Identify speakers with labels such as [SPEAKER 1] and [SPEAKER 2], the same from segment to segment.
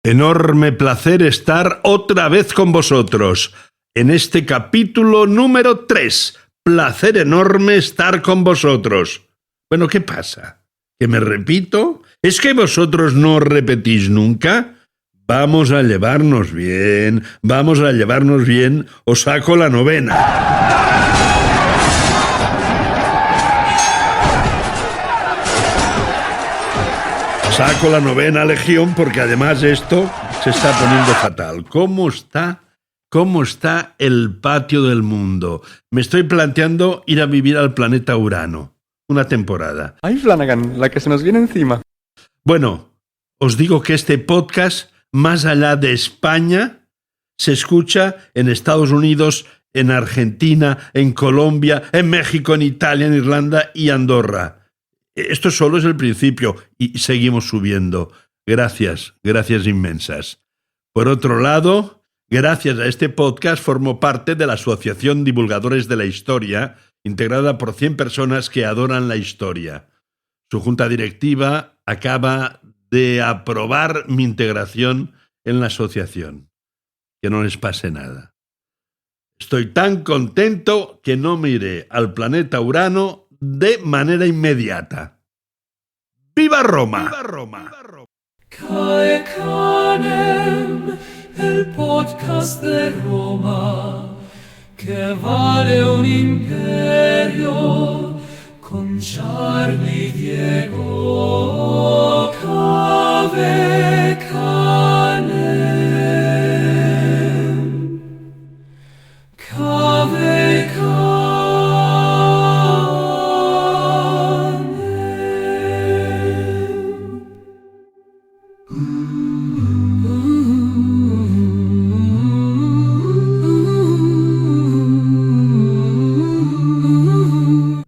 [SPEAKER 1] Enorme placer estar otra vez con vosotros, en este capítulo número 3. Placer enorme estar con vosotros. Bueno, ¿qué pasa? ¿Que me repito? ¿Es que vosotros no repetís nunca? Vamos a llevarnos bien, os saco la novena. Saco la novena legión porque además esto se está poniendo fatal. ¿Cómo está el patio del mundo? Me estoy planteando ir a vivir al planeta Urano. Una temporada.
[SPEAKER 2] ¡Ay, Flanagan! La que se nos viene encima.
[SPEAKER 1] Bueno, os digo que este podcast, más allá de España, se escucha en Estados Unidos, en Argentina, en Colombia, en México, en Italia, en Irlanda y Andorra. Esto solo es el principio y seguimos subiendo. Gracias inmensas. Por otro lado, gracias a este podcast formo parte de la Asociación Divulgadores de la Historia, integrada por 100 personas que adoran la historia. Su junta directiva acaba de aprobar mi integración en la asociación. Que no les pase nada. Estoy tan contento que no me iré al planeta Urano de manera inmediata. ¡Viva Roma! ¡Viva Roma!
[SPEAKER 3] Cae Canem, el podcast de Roma, que vale un imperio con Charlie Diego. Cave Canem, Cave Canem.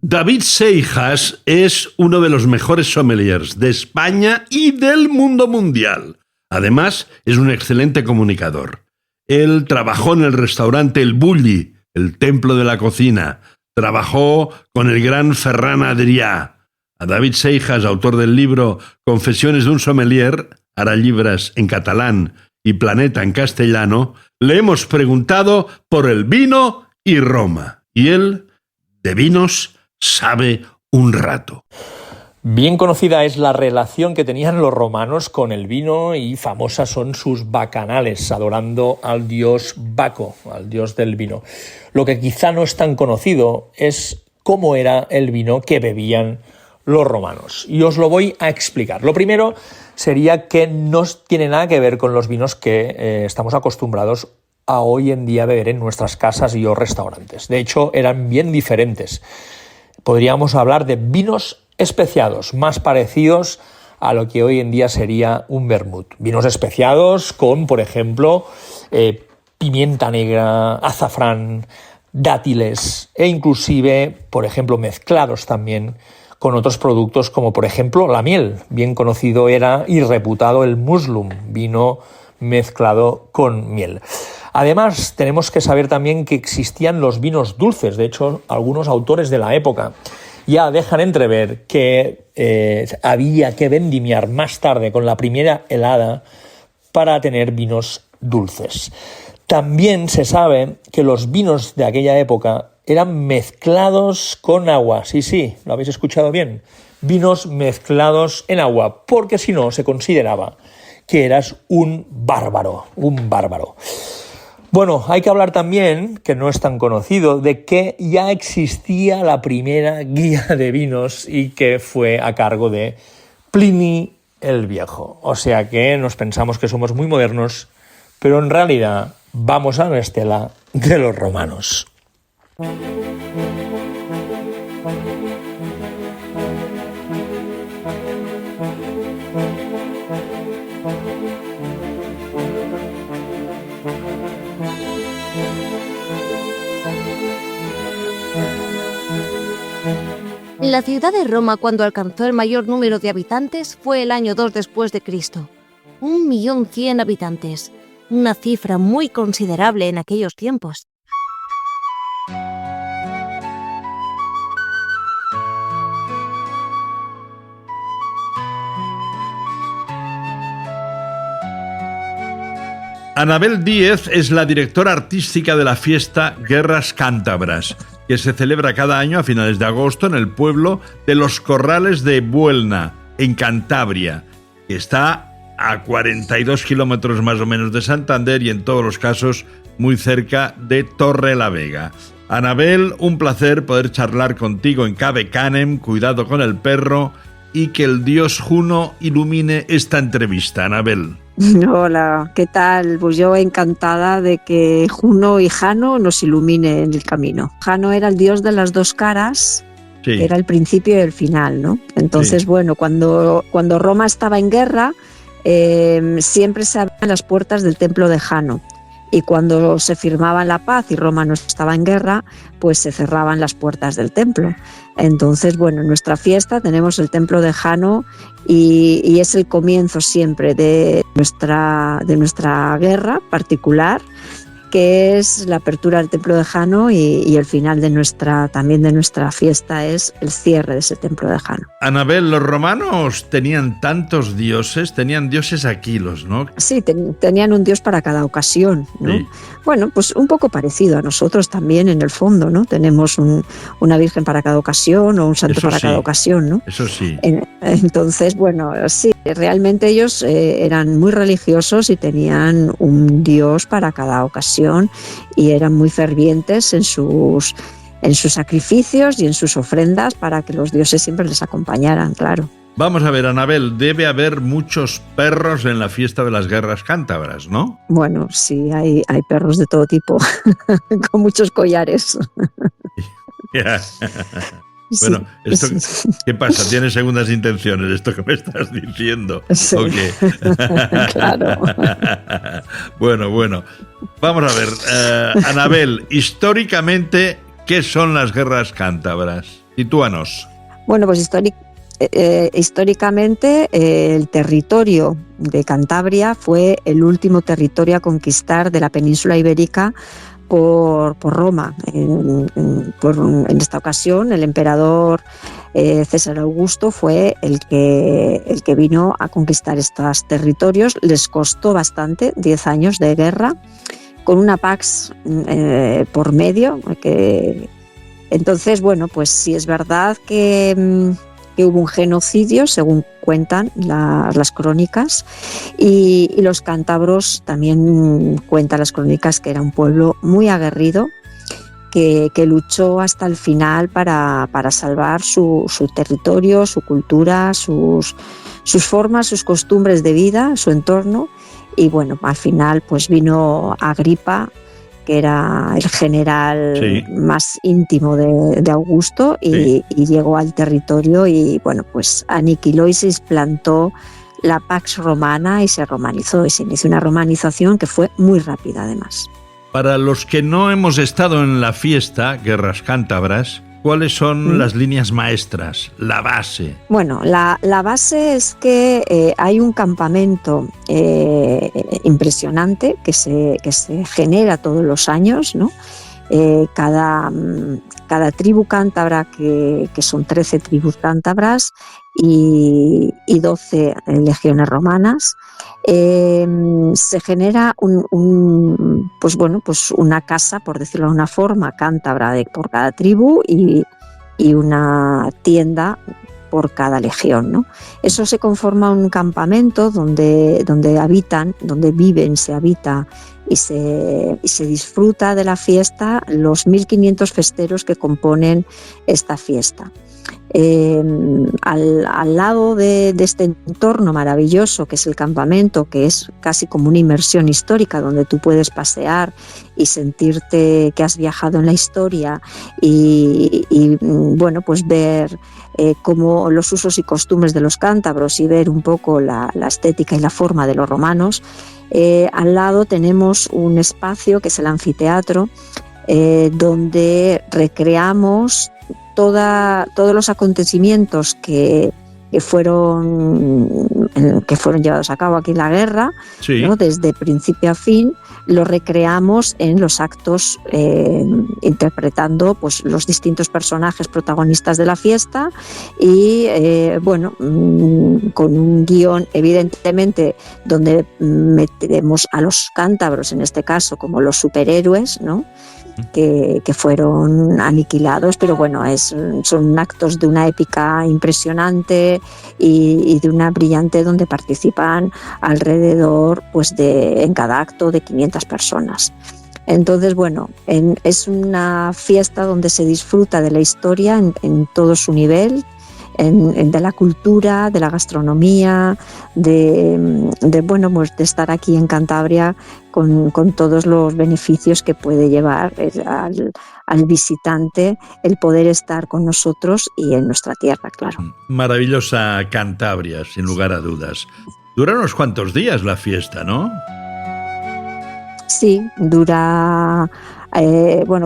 [SPEAKER 1] David Seijas es uno de los mejores sommeliers de España y del mundo mundial. Además, es un excelente comunicador. Él trabajó en el restaurante El Bulli, el templo de la cocina. Trabajó con el gran Ferran Adrià. A David Seijas, autor del libro Confesiones de un sommelier, Ara llibres en catalán y Planeta en castellano, le hemos preguntado por el vino y Roma. Y él, de vinos, sabe un rato.
[SPEAKER 4] Bien conocida es la relación que tenían los romanos con el vino y famosas son sus bacanales, adorando al dios Baco, al dios del vino. Lo que quizá no es tan conocido es cómo era el vino que bebían los romanos. Y os lo voy a explicar. Lo primero sería que no tiene nada que ver con los vinos que estamos acostumbrados a hoy en día beber en nuestras casas y o restaurantes. De hecho, eran bien diferentes. Podríamos hablar de vinos especiados, más parecidos a lo que hoy en día sería un vermut. Vinos especiados con, por ejemplo, pimienta negra, azafrán, dátiles e inclusive, por ejemplo, mezclados también con otros productos como, por ejemplo, la miel. Bien conocido era y reputado el muslum, vino mezclado con miel. Además, tenemos que saber también que existían los vinos dulces. De hecho, algunos autores de la época ya dejan entrever que había que vendimiar más tarde con la primera helada para tener vinos dulces. También se sabe que los vinos de aquella época eran mezclados con agua. Sí, lo habéis escuchado bien. Vinos mezclados en agua, porque si no se consideraba que eras un bárbaro. Bueno, hay que hablar también, que no es tan conocido, de que ya existía la primera guía de vinos y que fue a cargo de Plini el Viejo. O sea que nos pensamos que somos muy modernos, pero en realidad vamos a la estela de los romanos.
[SPEAKER 5] La ciudad de Roma, cuando alcanzó el mayor número de habitantes, fue el año 2 después de Cristo. 1.100.000 habitantes, una cifra muy considerable en aquellos tiempos.
[SPEAKER 1] Anabel Díez es la directora artística de la fiesta Guerras Cántabras, que se celebra cada año a finales de agosto en el pueblo de Los Corrales de Buelna, en Cantabria, que está a 42 kilómetros más o menos de Santander y en todos los casos muy cerca de Torrelavega. Anabel, un placer poder charlar contigo en Cabe Canem, cuidado con el perro, y que el dios Juno ilumine esta entrevista. Anabel.
[SPEAKER 6] Hola, ¿qué tal? Pues yo encantada de que Juno y Jano nos iluminen el camino. Jano era el dios de las dos caras,
[SPEAKER 1] Sí.
[SPEAKER 6] era el principio y el final, ¿no? Entonces,
[SPEAKER 1] Sí.
[SPEAKER 6] bueno, cuando Roma estaba en guerra, siempre se abrían las puertas del templo de Jano. Y cuando se firmaba la paz y Roma no estaba en guerra, pues se cerraban las puertas del templo. Entonces, bueno, en nuestra fiesta tenemos el templo de Jano y es el comienzo siempre de nuestra guerra particular, que es la apertura del templo de Jano y el final de nuestra fiesta es el cierre de ese templo de Jano.
[SPEAKER 1] Anabel, los romanos tenían tantos dioses, tenían dioses Aquilos, ¿no?
[SPEAKER 6] Sí, tenían un dios para cada ocasión, ¿no?
[SPEAKER 1] Sí.
[SPEAKER 6] Bueno, pues un poco parecido a nosotros también en el fondo, ¿no? Tenemos una virgen para cada ocasión o un santo
[SPEAKER 1] Eso
[SPEAKER 6] para
[SPEAKER 1] sí.
[SPEAKER 6] cada ocasión, ¿no?
[SPEAKER 1] Eso sí.
[SPEAKER 6] Entonces, bueno, sí, realmente ellos eran muy religiosos y tenían un dios para cada ocasión y eran muy fervientes en sus sacrificios y en sus ofrendas para que los dioses siempre les acompañaran, claro.
[SPEAKER 1] Vamos a ver, Anabel, debe haber muchos perros en la fiesta de las guerras cántabras, ¿no?
[SPEAKER 6] Bueno, sí, hay perros de todo tipo, con muchos collares.
[SPEAKER 1] Bueno,
[SPEAKER 6] Sí,
[SPEAKER 1] esto,
[SPEAKER 6] sí.
[SPEAKER 1] ¿qué pasa? ¿Tienes segundas intenciones esto que me estás diciendo?
[SPEAKER 6] Sí.
[SPEAKER 1] ¿O qué?
[SPEAKER 6] Claro.
[SPEAKER 1] Bueno. Vamos a ver, Anabel, históricamente, ¿qué son las guerras cántabras? Sitúanos.
[SPEAKER 6] Bueno, pues históricamente el territorio de Cantabria fue el último territorio a conquistar de la península ibérica por Roma. En esta ocasión el emperador César Augusto fue el que vino a conquistar estos territorios. Les costó bastante, 10 años de guerra, con una pax por medio. Entonces, bueno, pues sí es verdad que hubo un genocidio, según cuentan las crónicas, y los cántabros también cuentan las crónicas que era un pueblo muy aguerrido, que luchó hasta el final para salvar su territorio, su cultura, sus formas, sus costumbres de vida, su entorno, y bueno, al final pues vino Agripa, que era el general
[SPEAKER 1] Sí.
[SPEAKER 6] más íntimo de Augusto, y llegó al territorio y bueno, pues aniquiló y se implantó la Pax Romana y se romanizó y se inició una romanización que fue muy rápida además.
[SPEAKER 1] Para los que no hemos estado en la fiesta, Guerras Cántabras, ¿cuáles son las líneas maestras, la base?
[SPEAKER 6] Bueno, la base es que hay un campamento impresionante que se genera todos los años, ¿no? Cada tribu cántabra, que son 13 tribus cántabras y 12 legiones romanas, se genera una casa, por decirlo de una forma, cántabra por cada tribu y una tienda por cada legión, ¿no? Eso se conforma un campamento donde habitan, donde viven, se habita y se disfruta de la fiesta los 1500 festeros que componen esta fiesta. Al lado de este entorno maravilloso que es el campamento, que es casi como una inmersión histórica donde tú puedes pasear y sentirte que has viajado en la historia y bueno, pues ver cómo los usos y costumbres de los cántabros y ver un poco la estética y la forma de los romanos. Al lado tenemos un espacio que es el anfiteatro, donde recreamos todos los acontecimientos que fueron que fueron llevados a cabo aquí en la guerra,
[SPEAKER 1] Sí.
[SPEAKER 6] ¿no? Desde principio a fin, lo recreamos en los actos interpretando pues, los distintos personajes protagonistas de la fiesta y con un guión evidentemente donde metemos a los cántabros en este caso como los superhéroes, ¿no? Que fueron aniquilados, pero bueno, son actos de una épica impresionante y de una brillante donde participan alrededor, pues en cada acto de 500 personas. Entonces, bueno, es una fiesta donde se disfruta de la historia en todo su nivel, de la cultura, de la gastronomía, de estar aquí en Cantabria con todos los beneficios que puede llevar al visitante el poder estar con nosotros y en nuestra tierra, claro.
[SPEAKER 1] Maravillosa Cantabria, sin lugar a dudas. Dura unos cuantos días la fiesta, ¿no?
[SPEAKER 6] Sí, dura...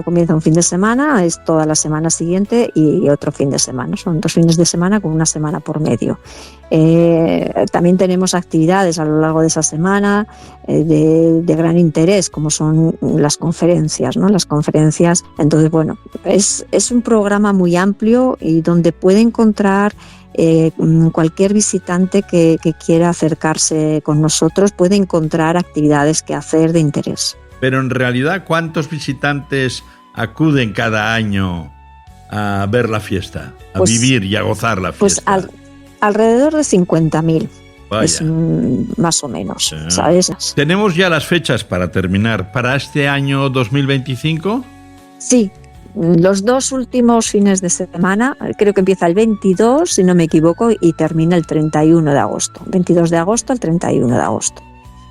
[SPEAKER 6] comienza un fin de semana, es toda la semana siguiente y otro fin de semana. Son 2 fines de semana con una semana por medio. También tenemos actividades a lo largo de esa semana de gran interés, como son las conferencias, ¿no? Las conferencias. Entonces, bueno, es un programa muy amplio y donde puede encontrar cualquier visitante que quiera acercarse con nosotros, puede encontrar actividades que hacer de interés.
[SPEAKER 1] Pero en realidad, ¿cuántos visitantes acuden cada año a ver la fiesta, a vivir y a gozar la fiesta?
[SPEAKER 6] Pues alrededor de 50.000,
[SPEAKER 1] Vaya.
[SPEAKER 6] Más o menos,
[SPEAKER 1] Sí.
[SPEAKER 6] ¿sabes?
[SPEAKER 1] ¿Tenemos ya las fechas para terminar? ¿Para este año 2025?
[SPEAKER 6] Sí, los 2 últimos fines de semana, creo que empieza el 22, si no me equivoco, y termina el 31 de agosto. 22 de agosto al 31 de agosto.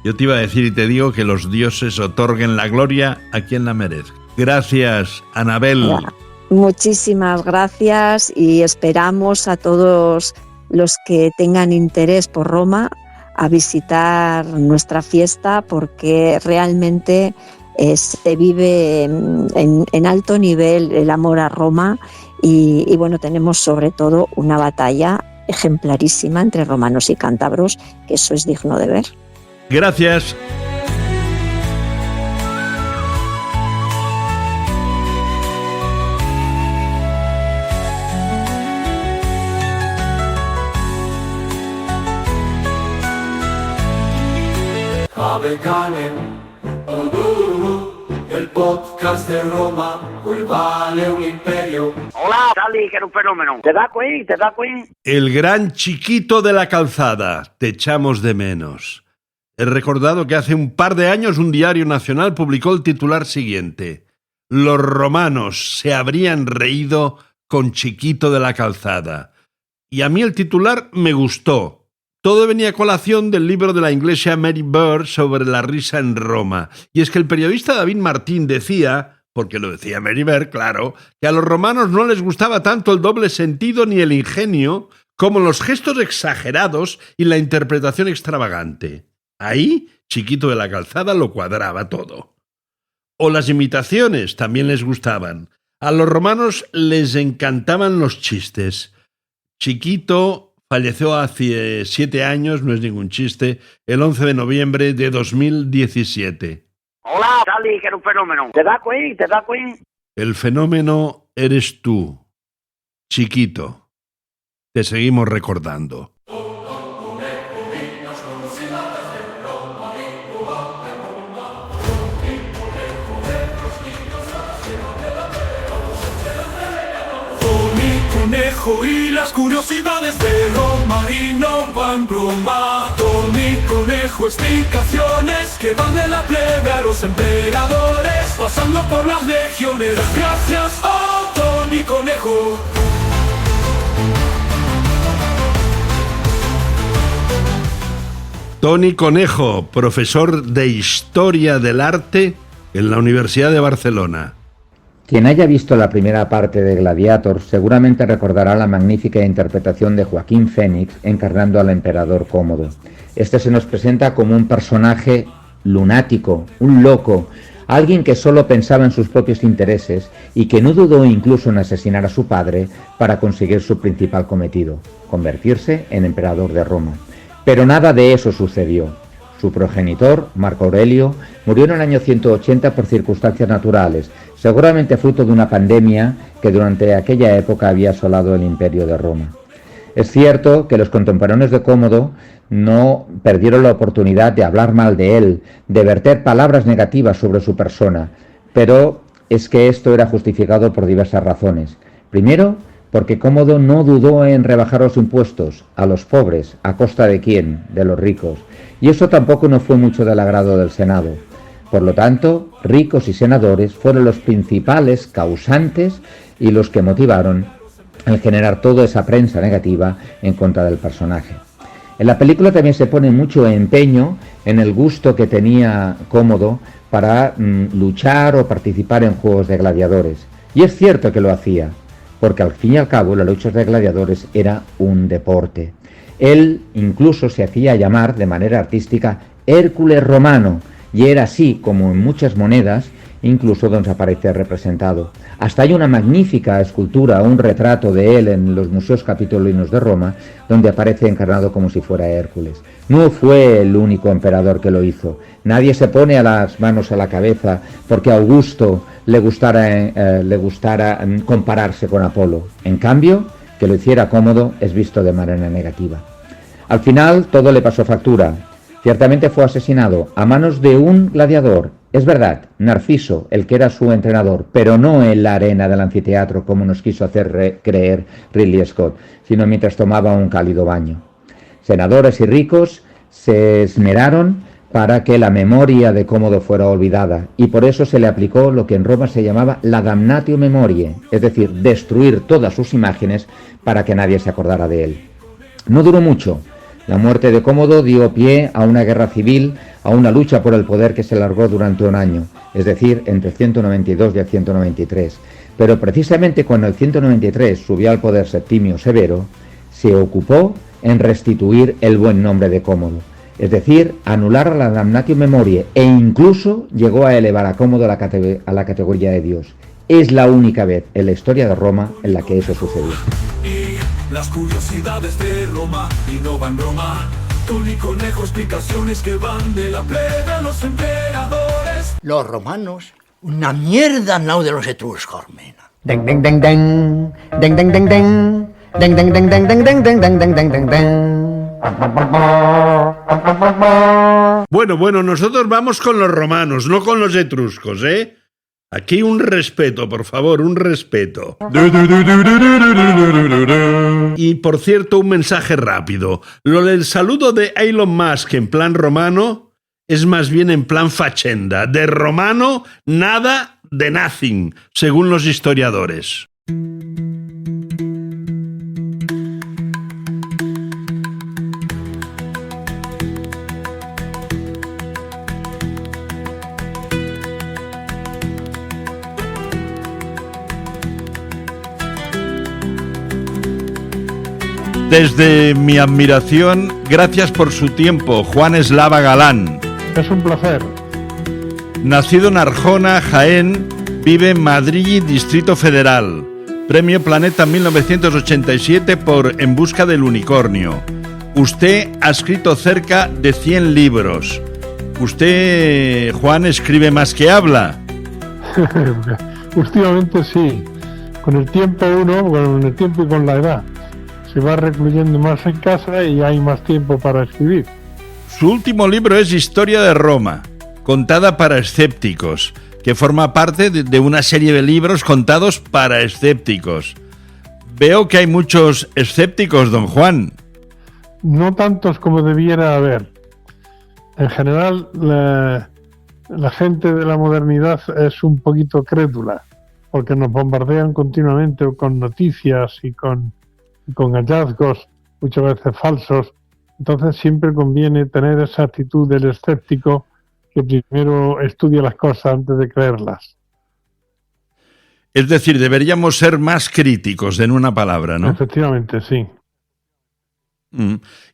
[SPEAKER 1] Yo te iba a decir y te digo que los dioses otorguen la gloria a quien la merezca. Gracias, Anabel.
[SPEAKER 6] Muchísimas gracias y esperamos a todos los que tengan interés por Roma a visitar nuestra fiesta porque realmente se vive en alto nivel el amor a Roma y bueno, tenemos sobre todo una batalla ejemplarísima entre romanos y cántabros, que eso es digno de ver.
[SPEAKER 1] Gracias.
[SPEAKER 3] Aveganen, el podcast de Roma, hoy vale un imperio.
[SPEAKER 7] Hola, Charlie, que era un fenómeno. ¿Te da Queen? ¿Te da Queen?
[SPEAKER 1] El gran Chiquito de la Calzada. Te echamos de menos. He recordado que hace un par de años un diario nacional publicó el titular siguiente: los romanos se habrían reído con Chiquito de la Calzada. Y a mí el titular me gustó. Todo venía a colación del libro de la inglesa Mary Beard sobre la risa en Roma. Y es que el periodista David Martín decía, porque lo decía Mary Beard, claro, que a los romanos no les gustaba tanto el doble sentido ni el ingenio como los gestos exagerados y la interpretación extravagante. Ahí, Chiquito de la Calzada lo cuadraba todo. O las imitaciones también les gustaban. A los romanos les encantaban los chistes. Chiquito falleció hace 7 años, no es ningún chiste, el 11 de noviembre de 2017.
[SPEAKER 7] Hola, Charlie, que era un fenómeno. ¿Te da Queen? ¿Te da Queen?
[SPEAKER 1] El fenómeno eres tú, Chiquito. Te seguimos recordando.
[SPEAKER 3] Conejo y las curiosidades de Roma y no van broma. Tony Conejo, explicaciones que van de la plebe a los emperadores, pasando por las legiones. Gracias, oh Tony Conejo.
[SPEAKER 1] Tony Conejo, profesor de Historia del Arte en la Universidad de Barcelona.
[SPEAKER 8] Quien haya visto la primera parte de Gladiator seguramente recordará la magnífica interpretación de Joaquín Phoenix encarnando al emperador Cómodo. Este se nos presenta como un personaje lunático, un loco, alguien que solo pensaba en sus propios intereses y que no dudó incluso en asesinar a su padre para conseguir su principal cometido, convertirse en emperador de Roma. Pero nada de eso sucedió. Su progenitor, Marco Aurelio, murió en el año 180 por circunstancias naturales, seguramente fruto de una pandemia que durante aquella época había asolado el imperio de Roma. Es cierto que los contemporáneos de Cómodo no perdieron la oportunidad de hablar mal de él, de verter palabras negativas sobre su persona, pero es que esto era justificado por diversas razones. Primero, porque Cómodo no dudó en rebajar los impuestos a los pobres, ¿a costa de quién? De los ricos. Y eso tampoco no fue mucho del agrado del Senado. Por lo tanto, ricos y senadores fueron los principales causantes y los que motivaron el generar toda esa prensa negativa en contra del personaje. En la película también se pone mucho empeño en el gusto que tenía Cómodo para luchar o participar en juegos de gladiadores. Y es cierto que lo hacía, porque al fin y al cabo la lucha de gladiadores era un deporte. Él incluso se hacía llamar de manera artística Hércules romano, y era así como en muchas monedas incluso donde aparece representado. Hasta hay una magnífica escultura, un retrato de él en los museos capitolinos de Roma, donde aparece encarnado como si fuera Hércules. No fue el único emperador que lo hizo. Nadie se pone a las manos a la cabeza porque a Augusto le gustara compararse con Apolo. En cambio, que lo hiciera Cómodo es visto de manera negativa. Al final todo le pasó factura. Ciertamente fue asesinado a manos de un gladiador. Es verdad, Narciso, el que era su entrenador, pero no en la arena del anfiteatro como nos quiso hacer creer Ridley Scott, sino mientras tomaba un cálido baño. Senadores y ricos se esmeraron para que la memoria de Cómodo fuera olvidada, y por eso se le aplicó lo que en Roma se llamaba la damnatio memoriae, es decir, destruir todas sus imágenes para que nadie se acordara de él. No duró mucho. La muerte de Cómodo dio pie a una guerra civil, a una lucha por el poder que se alargó durante un año, es decir, entre 192 y el 193. Pero precisamente cuando el 193 subió al poder Septimio Severo, se ocupó en restituir el buen nombre de Cómodo, es decir, anular la damnatio memoriae, e incluso llegó a elevar a Cómodo a la categoría de Dios. Es la única vez en la historia de Roma en la que eso sucedió.
[SPEAKER 3] Las curiosidades de Roma innovan Roma. Tony Conejo, explicaciones que van de la plebe a los emperadores.
[SPEAKER 9] Los romanos, una mierda al lado de los etruscos, mena.
[SPEAKER 10] Den den den den, den den den den, den den den den den den den den den den den den.
[SPEAKER 1] Bueno, nosotros vamos con los romanos, no con los etruscos, ¿eh? Aquí un respeto, por favor, un respeto. Y por cierto, un mensaje rápido. Lo del saludo de Elon Musk en plan romano es más bien en plan fachenda. De romano, nada de nothing, según los historiadores. Desde mi admiración, gracias por su tiempo, Juan Eslava Galán.
[SPEAKER 11] Es un placer.
[SPEAKER 1] Nacido en Arjona, Jaén, vive en Madrid, Distrito Federal. Premio Planeta 1987 por En busca del unicornio. Usted ha escrito cerca de 100 libros. Usted, Juan, escribe más que habla.
[SPEAKER 11] Últimamente sí. Con el tiempo y con la edad, se va recluyendo más en casa y hay más tiempo para escribir.
[SPEAKER 1] Su último libro es Historia de Roma, contada para escépticos, que forma parte de una serie de libros contados para escépticos. Veo que hay muchos escépticos, don Juan.
[SPEAKER 11] No tantos como debiera haber. En general, la gente de la modernidad es un poquito crédula, porque nos bombardean continuamente con noticias y con hallazgos muchas veces falsos. Entonces siempre conviene tener esa actitud del escéptico que primero estudia las cosas antes de creerlas.
[SPEAKER 1] Es decir, deberíamos ser más críticos, en una palabra, ¿no?
[SPEAKER 11] Efectivamente, sí.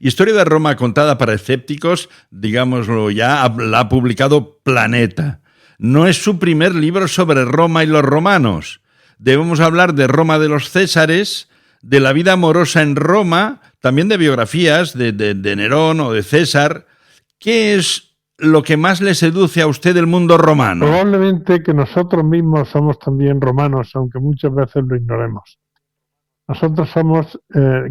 [SPEAKER 1] Historia de Roma contada para escépticos, digámoslo ya, la ha publicado Planeta. No es su primer libro sobre Roma y los romanos. Debemos hablar de Roma de los Césares, de la vida amorosa en Roma, también de biografías de Nerón o de César. ¿Qué es lo que más le seduce a usted del mundo romano?
[SPEAKER 11] Probablemente que nosotros mismos somos también romanos, aunque muchas veces lo ignoremos. Nosotros somos,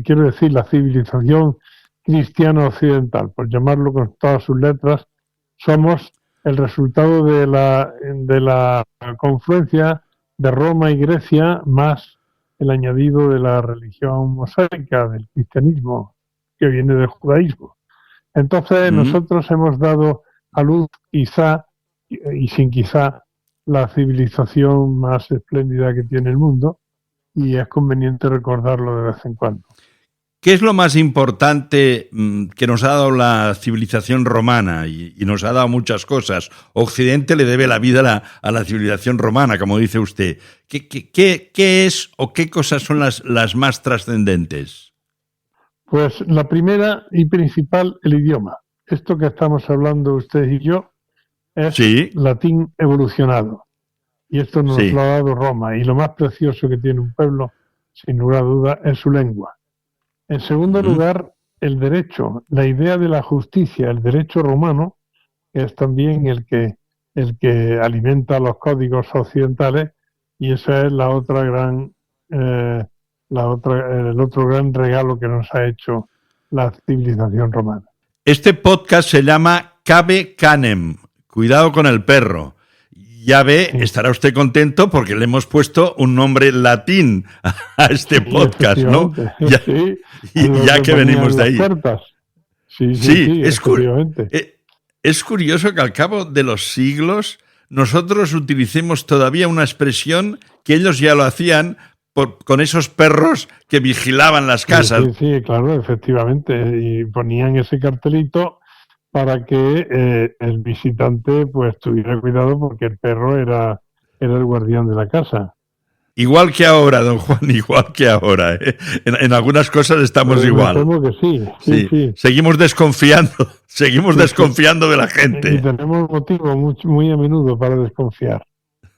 [SPEAKER 11] quiero decir, la civilización cristiana occidental, por llamarlo con todas sus letras, somos el resultado de la confluencia de Roma y Grecia, más el añadido de la religión mosaica, del cristianismo, que viene del judaísmo. Entonces nosotros hemos dado a luz, quizá, y sin quizá, la civilización más espléndida que tiene el mundo, y es conveniente recordarlo de vez en cuando.
[SPEAKER 1] ¿Qué es lo más importante que nos ha dado la civilización romana? Y nos ha dado muchas cosas. Occidente le debe la vida a la civilización romana, como dice usted. ¿Qué es o qué cosas son las más trascendentes?
[SPEAKER 11] Pues la primera y principal, el idioma. Esto que estamos hablando usted y yo es latín evolucionado. Y esto nos lo ha dado Roma. Y lo más precioso que tiene un pueblo, sin lugar a duda, es su lengua. En segundo lugar, el derecho, la idea de la justicia, el derecho romano, que es también el que alimenta los códigos occidentales, y ese es el otro gran regalo que nos ha hecho la civilización romana.
[SPEAKER 1] Este podcast se llama Cabe Canem, cuidado con el perro. Ya ve, estará usted contento porque le hemos puesto un nombre latín a este podcast, ¿no? Ya que venimos de ahí. Sí, es curioso que al cabo de los siglos nosotros utilicemos todavía una expresión que ellos ya lo hacían con esos perros que vigilaban las casas.
[SPEAKER 11] Sí, claro, efectivamente. Y ponían ese cartelito para que el visitante pues tuviera cuidado porque el perro era el guardián de la casa.
[SPEAKER 1] Igual que ahora, don Juan, igual que ahora. En algunas cosas estamos igual.
[SPEAKER 11] Temo que sí.
[SPEAKER 1] Seguimos desconfiando de la gente.
[SPEAKER 11] Y tenemos motivo muy a menudo para desconfiar.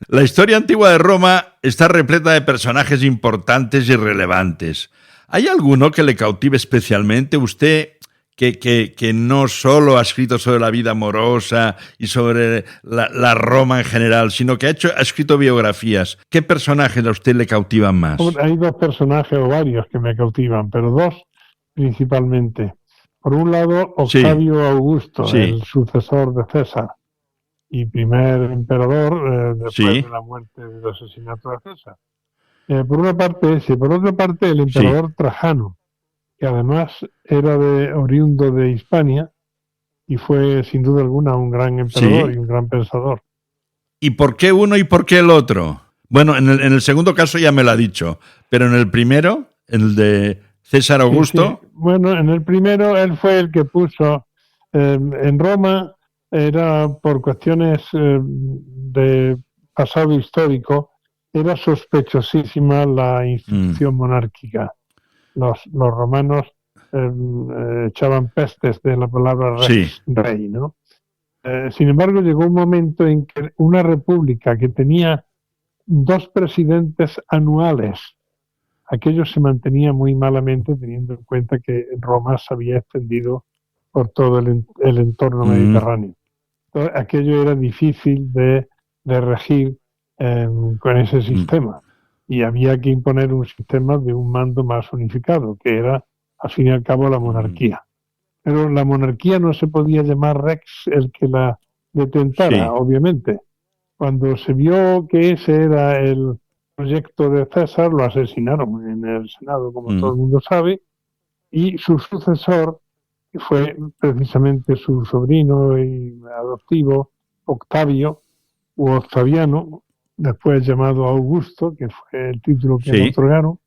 [SPEAKER 1] La historia antigua de Roma está repleta de personajes importantes y relevantes. ¿Hay alguno que le cautive especialmente? Usted que no solo ha escrito sobre la vida amorosa y sobre la Roma en general, sino que ha escrito biografías. ¿Qué personajes a usted le cautivan más?
[SPEAKER 11] Hay dos personajes o varios que me cautivan, pero dos principalmente. Por un lado, Octavio Augusto, el sucesor de César y primer emperador después de la muerte del asesinato de César. Por una parte ese, por otra parte el emperador Trajano, que además era oriundo de Hispania y fue sin duda alguna un gran emperador y un gran pensador.
[SPEAKER 1] ¿Y por qué uno y por qué el otro? Bueno, en el segundo caso ya me lo ha dicho, pero en el primero, el de César Augusto...
[SPEAKER 11] Sí. Bueno, en el primero él fue el que puso en Roma, era por cuestiones de pasado histórico, era sospechosísima la institución monárquica. Los romanos echaban pestes de la palabra rey, ¿no? Sin embargo, llegó un momento en que una república que tenía 2 presidentes anuales, aquello se mantenía muy malamente teniendo en cuenta que Roma se había extendido por todo el entorno mediterráneo. Entonces, aquello era difícil de regir con ese sistema. Y había que imponer un sistema de un mando más unificado, que era, al fin y al cabo, la monarquía. Pero la monarquía no se podía llamar Rex el que la detentara, obviamente. Cuando se vio que ese era el proyecto de César, lo asesinaron en el Senado, como todo el mundo sabe, y su sucesor, que fue precisamente su sobrino y adoptivo, Octavio, u Octaviano, después llamado Augusto, que fue el título que le otorgaron,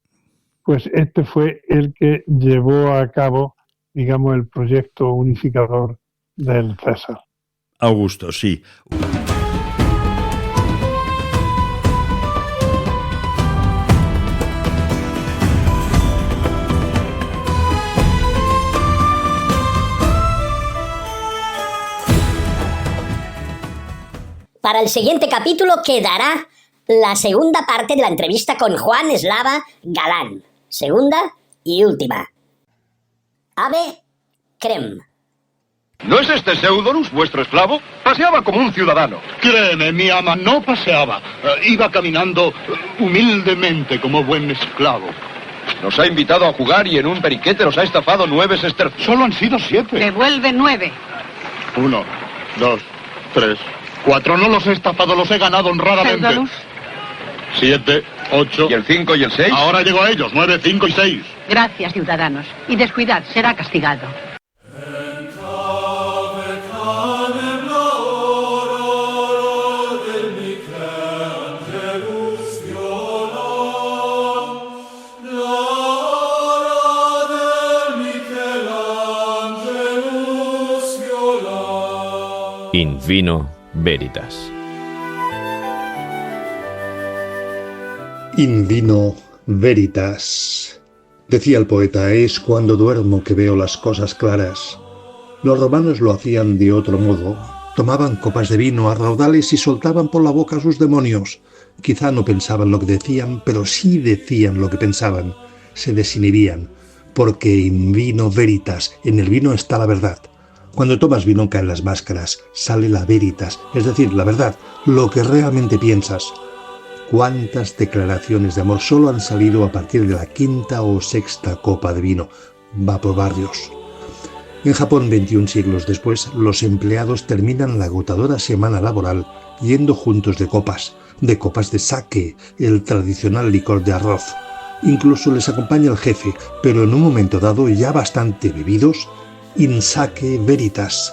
[SPEAKER 11] pues este fue el que llevó a cabo, digamos, el proyecto unificador del César.
[SPEAKER 1] Augusto, sí.
[SPEAKER 12] Para el siguiente capítulo quedará la segunda parte de la entrevista con Juan Eslava Galán. Segunda y última. Ave Crem.
[SPEAKER 13] ¿No es este Seudorus vuestro esclavo? Paseaba como un ciudadano.
[SPEAKER 14] Créeme, mi ama, no paseaba. Iba caminando humildemente como buen esclavo.
[SPEAKER 13] Nos ha invitado a jugar y en un periquete nos ha estafado 9 sestercios.
[SPEAKER 14] Solo han sido 7.
[SPEAKER 15] Devuelve 9.
[SPEAKER 14] 1, 2, 3, 4. No los he estafado, los he ganado honradamente.
[SPEAKER 15] Seudorus.
[SPEAKER 14] 7, 8.
[SPEAKER 13] ¿Y el 5 y el 6?
[SPEAKER 14] Ahora llego a ellos, 9, 5 y 6.
[SPEAKER 15] Gracias, ciudadanos. Y descuidad, será castigado.
[SPEAKER 16] In vino veritas.
[SPEAKER 17] In vino veritas. Decía el poeta, es cuando duermo que veo las cosas claras. Los romanos lo hacían de otro modo. Tomaban copas de vino a raudales y soltaban por la boca a sus demonios. Quizá no pensaban lo que decían, pero sí decían lo que pensaban. Se desinhibían, porque in vino veritas, en el vino está la verdad. Cuando tomas vino caen las máscaras, sale la veritas, es decir, la verdad, lo que realmente piensas. ¿Cuántas declaraciones de amor solo han salido a partir de la 5ª o 6ª copa de vino? Va por barrios. En Japón, 21 siglos después, los empleados terminan la agotadora semana laboral yendo juntos de copas de sake, el tradicional licor de arroz. Incluso les acompaña el jefe, pero en un momento dado, ya bastante bebidos, in sake veritas.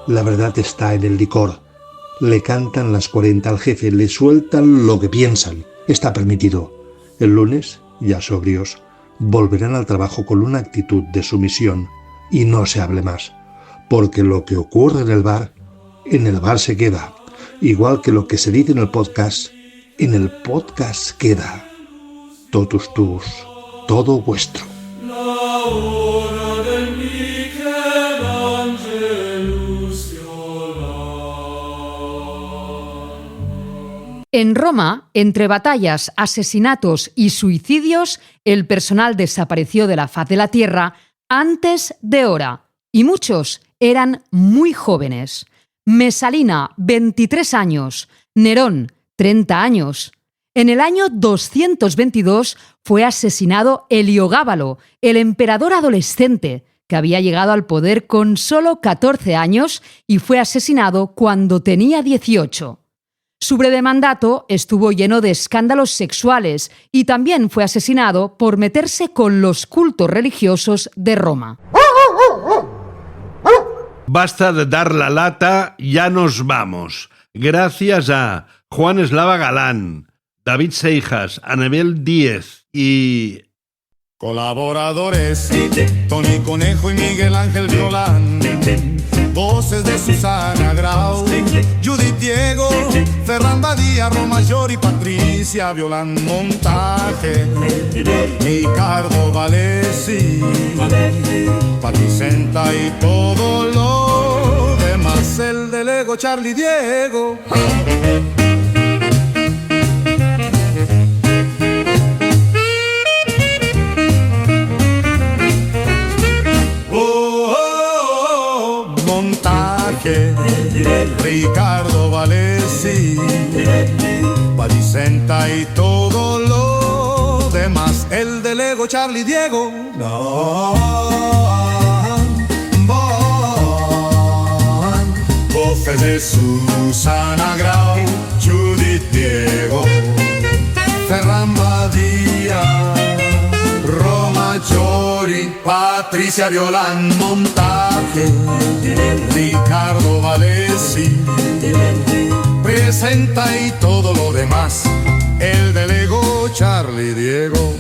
[SPEAKER 17] La verdad está en el licor. Le cantan las 40 al jefe, le sueltan lo que piensan. Está permitido. El lunes, ya sobrios, volverán al trabajo con una actitud de sumisión y no se hable más. Porque lo que ocurre en el bar se queda. Igual que lo que se dice en el podcast queda. Totus tus, todo vuestro.
[SPEAKER 18] En Roma, entre batallas, asesinatos y suicidios, el personal desapareció de la faz de la tierra antes de hora, y muchos eran muy jóvenes. Mesalina, 23 años, Nerón, 30 años. En el año 222 fue asesinado Heliogábalo, el emperador adolescente, que había llegado al poder con solo 14 años y fue asesinado cuando tenía 18. Su breve mandato estuvo lleno de escándalos sexuales y también fue asesinado por meterse con los cultos religiosos de Roma.
[SPEAKER 1] Basta de dar la lata, ya nos vamos. Gracias a Juan Eslava Galán, David Seijas, Anabel Díez y...
[SPEAKER 3] Colaboradores, Tony Conejo y Miguel Ángel Violán. Voces de Susana Grau, Judith Diego, Ferran Badía, Roma Llori, Patricia Violán. Montaje, Ricardo Valesi, Patricenta y todo lo demás. El de Lego, Charlie Diego. Ricardo Valesi, Patricenta y todo lo demás. El de Lego, Charlie Diego. Voces de Susana Grau, Judith Diego, Ferran Badía, Roma Llori, Patricia Violán. Montaje, Ricardo Valesi, presenta y todo lo demás. El de Lego, Charlie Diego.